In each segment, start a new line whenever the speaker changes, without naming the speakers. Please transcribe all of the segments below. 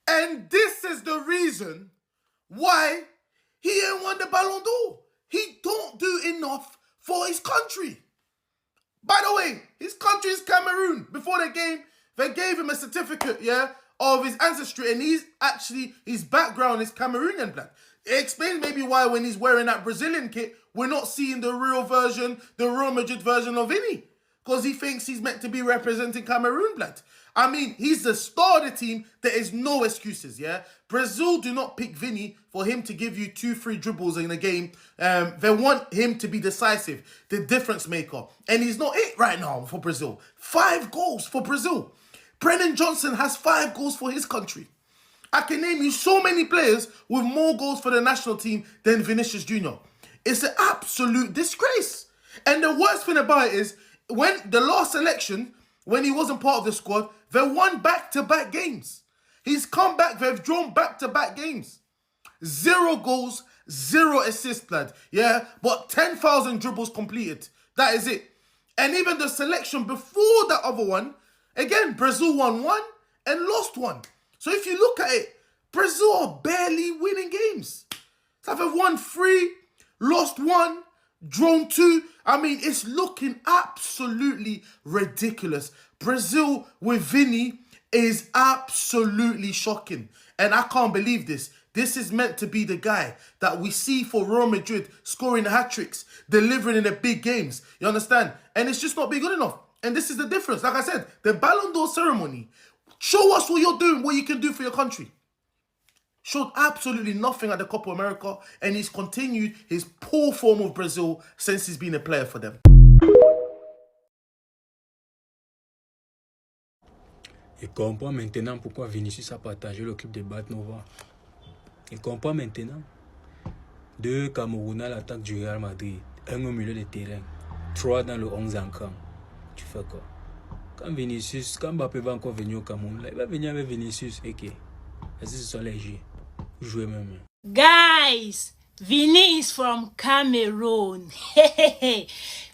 And this is the reason why he ain't won the Ballon d'Or. He don't do enough for his country. By the way, his country is Cameroon. Before the game, they gave him a certificate, of his ancestry, and his background is Cameroonian blood. It explains maybe why when he's wearing that Brazilian kit, we're not seeing the real version, the Real Madrid version of Vini. Because he thinks he's meant to be representing Cameroon blood. I mean, he's the star of the team. There is no excuses, Brazil do not pick Vini for him to give you 2-3 dribbles in a game. They want him to be decisive, the difference maker. And he's not it right now for Brazil. 5 goals for Brazil. Brennan Johnson has 5 goals for his country. I can name you so many players with more goals for the national team than Vinicius Jr. It's an absolute disgrace. And the worst thing about it is, when the last election, when he wasn't part of the squad, they won back-to-back games. He's come back, they've drawn back-to-back games. 0 goals, 0 assists, lad. But 10,000 dribbles completed. That is it. And even the selection before that other one, again, Brazil won 1 and lost 1. So if you look at it, Brazil are barely winning games. So they've won 3, lost 1, drawn 2. I mean, it's looking absolutely ridiculous. Brazil with Vini is absolutely shocking. And I can't believe this. This is meant to be the guy that we see for Real Madrid, scoring hat-tricks, delivering in the big games. You understand? And it's just not been good enough. And this is the difference. Like I said, the Ballon d'Or ceremony, show us what you're doing, what you can do for your country. Showed absolutely nothing at the Copa America, and he's continued his poor form of Brazil since he's been a player for them.
Il comprend maintenant pourquoi Vinicius a partagé le clip de Batnova. Il comprend maintenant. 2 Camerounais à l'attaque du Real Madrid, 1 au milieu de terrain, 3 dans le 11 en camp. Tu fais quoi? Quand Mbappé va encore venir au Cameroun, là, il va venir avec Vinicius et qui? Est-ce que ce sont les G? Jouer même.
Guys, Vini is from Cameroon.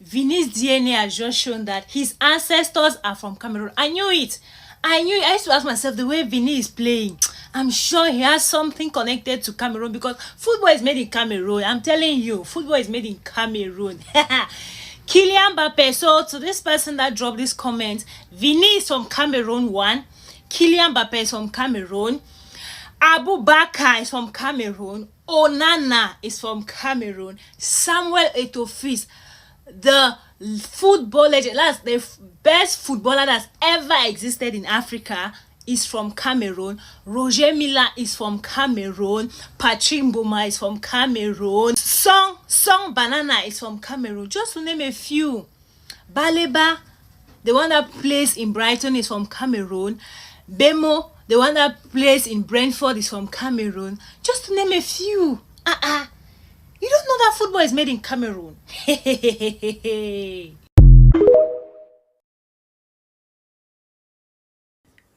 Vini's DNA has just shown that his ancestors are from Cameroon. I knew it. I used to ask myself, the way Vini is playing, I'm sure he has something connected to Cameroon, because football is made in Cameroon. I'm telling you, football is made in Cameroon. Kylian Mbappe. So to this person that dropped this comment, Vini is from Cameroon, 1. Kylian Mbappe is from Cameroon. Abu Bakar is from Cameroon. Onana is from Cameroon. Samuel Eto'o, the football legend, that's the best footballer that's ever existed in Africa, is from Cameroon. Roger Milla is from Cameroon. Patrick Mboma is from Cameroon. Song Banana is from Cameroon. Just to name a few. Baleba, the one that plays in Brighton, is from Cameroon. Bemo, the one that plays in Brentford, is from Cameroon. Just to name a few. You don't know that football is made in Cameroon.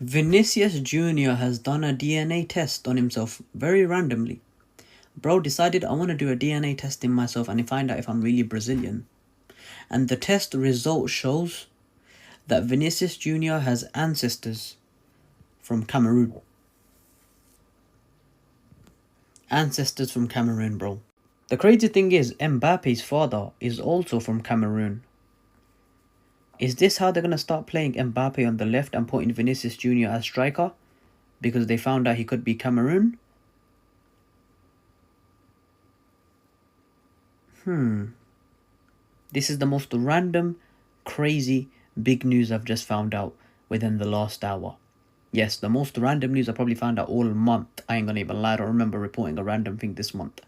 Vinicius Jr. has done a DNA test on himself very randomly. Bro decided, I want to do a DNA test in myself and find out if I'm really Brazilian. And the test result shows that Vinicius Jr. has ancestors from Cameroon. Ancestors from Cameroon, bro. The crazy thing is, Mbappe's father is also from Cameroon. Is this how they're going to start playing Mbappe on the left and putting Vinicius Jr. as striker? Because they found out he could be Cameroon? This is the most random, crazy, big news I've just found out within the last hour. Yes, the most random news I probably found out all month. I ain't gonna even lie, I don't remember reporting a random thing this month.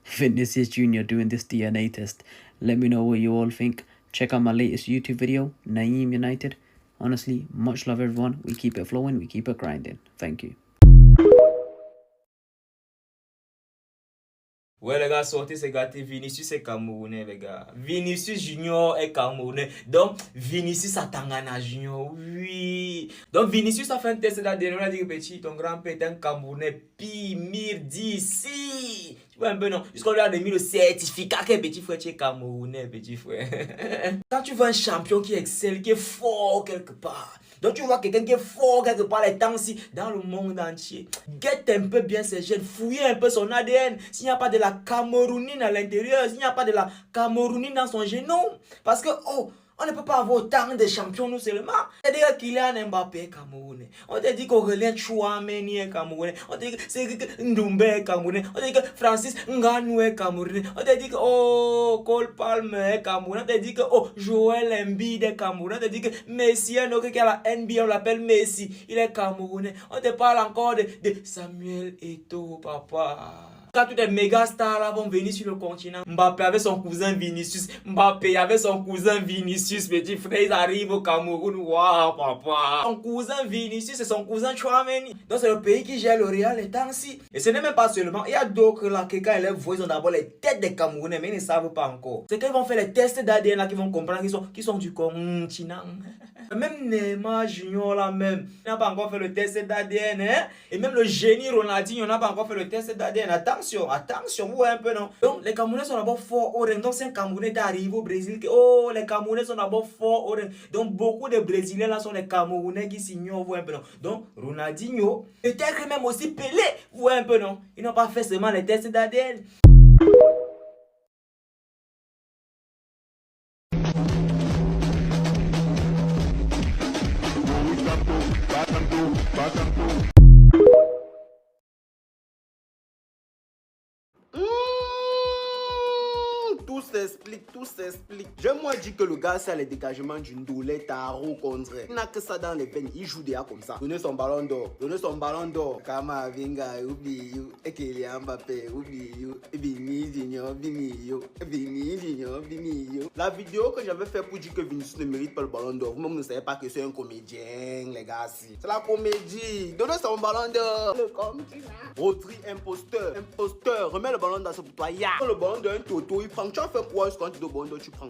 Vinicius Jr. doing this DNA test. Let me know what you all think. Check out my latest YouTube video, Naeem United. Honestly, much love everyone. We keep it flowing, we keep it grinding. Thank you.
Ouais les gars, sortez c'est gâté. Vinicius est Camerounais les gars. Vinicius Junior est Camerounais. Donc Vinicius a Tangana Junior. Oui. Donc Vinicius a fait un test la dernière. On a dit petit, ton grand-père est un Camerounais. Pire d'ici. Ouais, un peu non. Jusqu'on lui a remis le certificat que petit frère, tu es Camerounais, petit frère. Quand tu vois un champion qui excelle, qui est fort quelque part, donc tu vois quelqu'un qui est fort quelque part les temps-ci dans le monde entier, guette un peu bien ses gènes, fouillez un peu son ADN. S'il n'y a pas de la camerounine à l'intérieur, s'il n'y a pas de la camerounine dans son génome, parce que, on ne peut pas avoir autant de champions nous seulement. On te dit que Kylian Mbappé est camerounais. On te dit qu'Aurélien Tchouameni est camerounais. On te dit que Ndoumbe est camerounais. On te dit que Francis Ngannou est camerounais. On te dit que Cole Palmer est camerounais. On te dit que Joel Embiid est camerounais. On te dit que Messi, un autre qui a la NBA, on l'appelle Messi. Il est camerounais. On te parle encore de Samuel Eto'o, papa. Quand tous les méga stars là vont venir sur le continent, Mbappé avec son cousin Vinicius, Mbappé avec son cousin Vinicius, petit frère, ils arrivent au Cameroun, waouh papa. Son cousin Vinicius et son cousin Tchouameni. Donc c'est le pays qui gère le Real les temps-ci. Et ce n'est même pas seulement, il y a d'autres là qui quand ils les voient, ils ont d'abord les têtes des Camerounais, mais ils ne savent pas encore. C'est quand ils vont faire les tests d'ADN là qu'ils vont comprendre qu'ils sont du continent. Même Neymar Junior là même, il n'a pas encore fait le test d'ADN, hein? Et même le génie Ronaldinho n'a pas encore fait le test d'ADN. Attention, vous voyez un peu non? Donc les Camerounais sont d'abord forts au ring. Donc si un Camerounais arrive au Brésil, les Camerounais sont d'abord forts au ring. Donc beaucoup de Brésiliens là sont les Camerounais qui s'ignorent, vous voyez un peu non? Donc Ronaldinho, peut-être même aussi Pelé, vous voyez un peu non? Ils n'ont pas fait seulement les tests d'ADN.
Tout s'explique. J'ai moi dit que le gars c'est le dégagement d'une douleur tarot contre. Il n'a que ça dans les veines, il joue déjà comme ça. Donnez son ballon d'or. Kama Vinga, oublie you. Et Kylian Mbappé, oublie you. Vini Junior. La vidéo que j'avais fait pour dire que Vinicius ne mérite pas le ballon d'or, vous-même ne savez pas que c'est un comédien, les gars. C'est la comédie. Donnez son ballon d'or. Rodri, imposteur, remets le ballon d'or, c'est pour toi. Le ballon d'un toto, il prend. Tu as fait quoi quand tu dois ballon d'or, tu prends.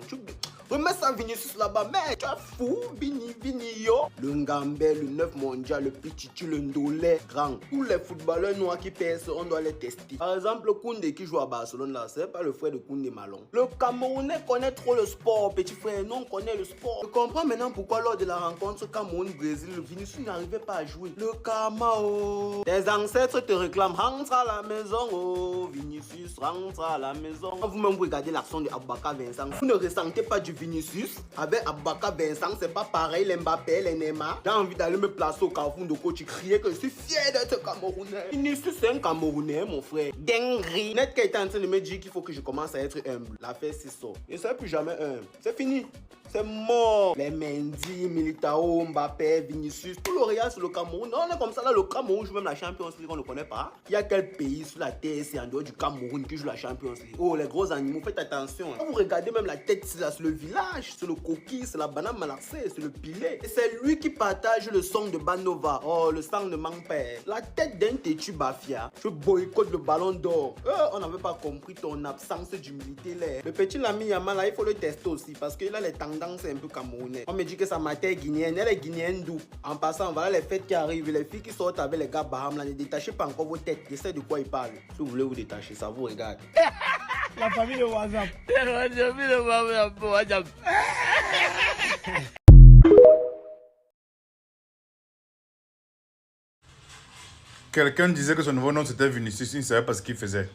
Remets ça Vinicius là-bas, mais tu es fou, Vini yo. Le Ngambé, le 9 mondial, le Pichichi, le Ndolé, grand. Tous les footballeurs noirs qui pèsent, on doit les tester. Par exemple, le Koundé qui joue à Barcelone là, c'est pas le frère de Koundé Malon. Le Camerounais connaît trop le sport, petit frère. Nous on connaît le sport. Je comprends maintenant pourquoi lors de la rencontre Cameroun-Brésil, Vinicius n'arrivait pas à jouer. Le Camao. Tes ancêtres te réclament, rentre à la maison, Vinicius, rentre à la maison. Quand vous-même regardez l'action de Aboubakar Vincent, vous ne ressentez pas du Vinicius. Avec Aboubakar Vincent, c'est pas pareil, les Mbappé, les Neymar. J'ai envie d'aller me placer au Carrefour de coach, crier que je suis fier d'être Camerounais. Vinicius, c'est un Camerounais, mon frère. Dinguerie. Net qui est en train de me dire qu'il faut que je commence à être humble. L'affaire, c'est ça. Je ne serai plus jamais humble. C'est fini. C'est mort. Les Mendy, Militao, Mbappé, Vinicius, tout le Real sur le Cameroun. Non, on est comme ça là, le Cameroun joue même la Champions League, on ne le connaît pas. Il y a quel pays sur la terre, c'est en dehors du Cameroun qui joue la Champions League? Oh, les gros animaux, faites attention. Quand vous regardez même la tête, c'est là, sur le village, c'est le coquille, c'est la banane malaxée, c'est le pilet. Et c'est lui qui partage le son de Banova. Oh, le sang ne manque pas. La tête d'un têtu Bafia. Je boycotte le ballon d'or. On n'avait pas compris ton absence d'humilité là. Le petit Lami Yamal là, il faut le tester aussi parce qu'il a les tendances un peu camerounais. On me dit que sa matière est guinéenne, elle est guinéenne d'où? En passant, voilà les fêtes qui arrivent, les filles qui sortent avec les gars Baham là, ne détachez pas encore vos têtes, je sais de quoi ils parlent. Si vous voulez vous détacher, ça vous regarde.
La famille de WhatsApp.
Quelqu'un disait que son nouveau nom c'était Vinicius, il ne savait pas ce qu'il faisait.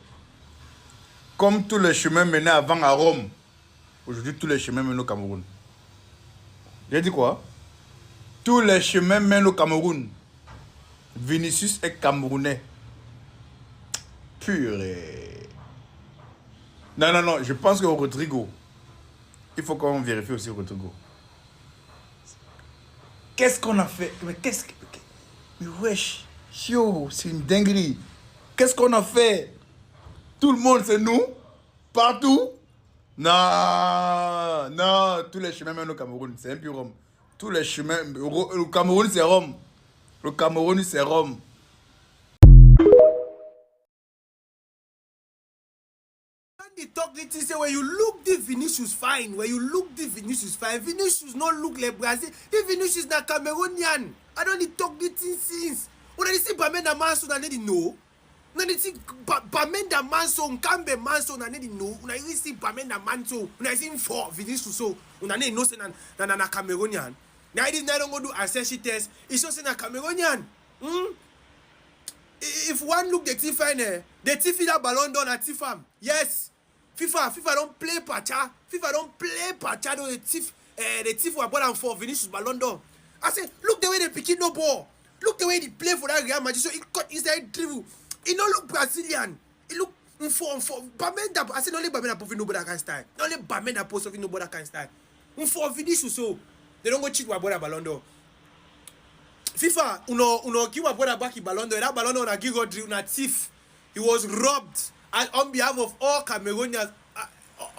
Comme tous les chemins menaient avant à Rome, aujourd'hui tous les chemins mènent au Cameroun. J'ai dit quoi? Tous les chemins mènent au Cameroun. Vinicius est camerounais. Purée. Non, je pense que Rodrigo, il faut qu'on vérifie aussi Rodrigo. Qu'est-ce qu'on a fait? Mais qu'est-ce que... Mais wesh, yo, c'est une dinguerie. Qu'est-ce qu'on a fait? Tout le monde, c'est nous? Partout? Non, tous les chemins mènent au Cameroun, c'est un peu Rome. Tous les chemins, le Cameroun c'est Rome. Le Cameroun c'est Rome.
They talk this thing say when you look the Vinicius fine, Vinicius no look like Brazil, the Vinicius na Cameroonian. I don't need talk this thing since. When I see Bamenda Mansour, I need to know. Naniti Bamenda Manso, Nkambe Manso, Nanedi no, Una see Bamenda Manso, Una see for Vinicius so, Una no say na Cameroonian. Now it is not going to do ancestry test. It's just in a Cameroonian. If one look the Tiffany, the Tiffy that Ballon d'Or at Tiffam. Yes. FIFA don't play Pacha. FIFA don't play Pacha. The Tiff were born for Vinicius Ballon d'Or. I said, look the way they pick it no ball. Look the way they play for that Real Madrid. So it cut inside dribble. It don't look Brazilian. It look for Bamenda. I said only Bamenda Pofi nobody can style. Only Bamenda Pofi nobody can style. For Vinicius so they don't go cheat with Ballon d'Or. FIFA, uno give Waboda back Ballon d'Or. That Ballon d'Or na give Rodri una thief. He was robbed. And on behalf of all Cameroonians,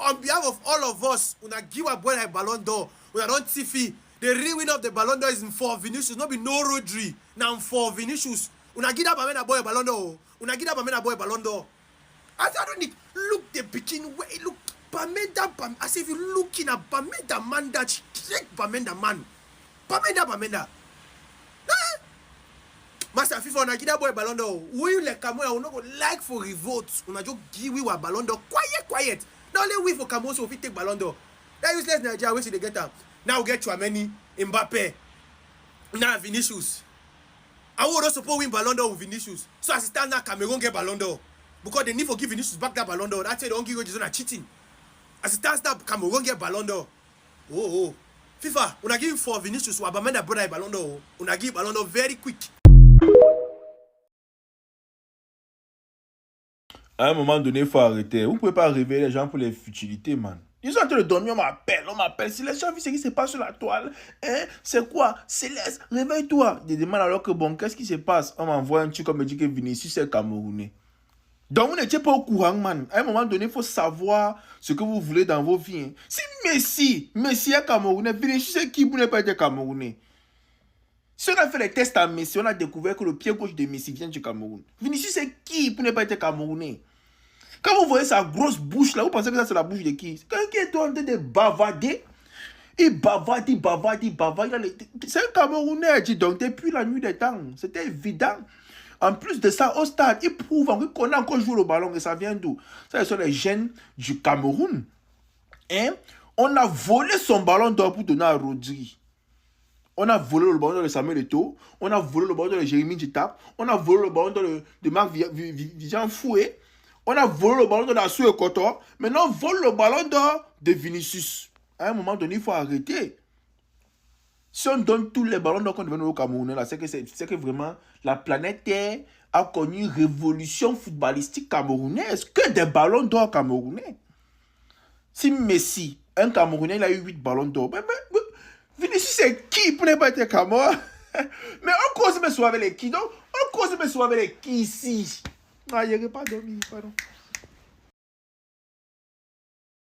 on behalf of all of us, una give Waboda Ballon d'Or. Una don't thiefy. The real winner of the Ballon d'Or is for Vinicius. Not be no Rodri. Now for Vinicius. Una give that Bamenda boy Ballon d'Or. Una give that Bamenda boy Ballon d'Or. I don't need look the picking way. Look Bamenda. I say if you looking at Bamenda man, that straight Bamenda man. Bamenda. Master FIFA on a give that boy Ballon d'Or. We like Cameroon, we not go like for revolt. Una just give we a Ballon d'Or. Quiet. Now let we for Cameroon so we take Ballon d'Or. That useless Nigeria we see they get them. Now we get Chouameni, Mbappe, now Vinicius. I would also suppose win Ballon d'Or with Vinicius. So as it stands now, Cameroon get Ballon d'Or. Because they need to give Vinicius back that Ballon d'Or. That's why they don't give Rodri cheating. As it stands now, Cameroon get Ballon d'Or. Oh. FIFA, una give for Vinicius, Wabamenda brother Ballon d'Or. Una give Ballon d'Or very quick.
À un moment donné, il faut arrêter. Vous ne pouvez pas réveiller les gens pour les futilités, man. Ils sont en train de dormir, on m'appelle. Si les gens visent ce qui se passe sur la toile, hein, c'est quoi? Céleste, réveille-toi. Ils demandent alors que bon, qu'est-ce qui se passe? On m'envoie un truc comme me dit que Vinicius est Camerounais. Donc vous n'étiez pas au courant, man. À un moment donné, il faut savoir ce que vous voulez dans vos vies. Hein. Si Messi est Camerounais, Vinicius c'est qui pour ne pas être Camerounais? Si on a fait les tests à Messi, on a découvert que le pied gauche de Messi vient du Cameroun. Vinicius c'est qui pour ne pas être Camerounais? Quand vous voyez sa grosse bouche là, vous pensez que ça c'est la bouche de qui? C'est quelqu'un qui est en train de bavarder. Il bavarde. C'est un Camerounais, dis donc, depuis la nuit des temps. C'était évident. En plus de ça, au stade, il prouve qu'on a encore joué le ballon. Et ça vient d'où? Ça, ce sont les jeunes du Cameroun. Hein? On a volé son ballon d'or pour donner à Rodri. On a volé le ballon d'or de Samuel Eto'o. On a volé le ballon d'or de Jérémy Djitap. On a volé le ballon d'or de Marc Vivian Foué. On a volé le ballon d'or d'Assou Ekotor. Maintenant, on vole le ballon d'or de Vinicius. À un moment donné, il faut arrêter. Si on donne tous les ballons d'or qu'on devait au Cameroun, là, c'est que vraiment la planète Terre a connu une révolution footballistique camerounaise. Que des ballons d'or camerounais. Si Messi, un Camerounais, il a eu 8 ballons d'or. Mais Vinicius, c'est qui pour ne pas être Cameroun? Mais on cause me avec les qui? Donc, on cause me avec les qui ici? Ah, il n'y a pas dormi, pardon.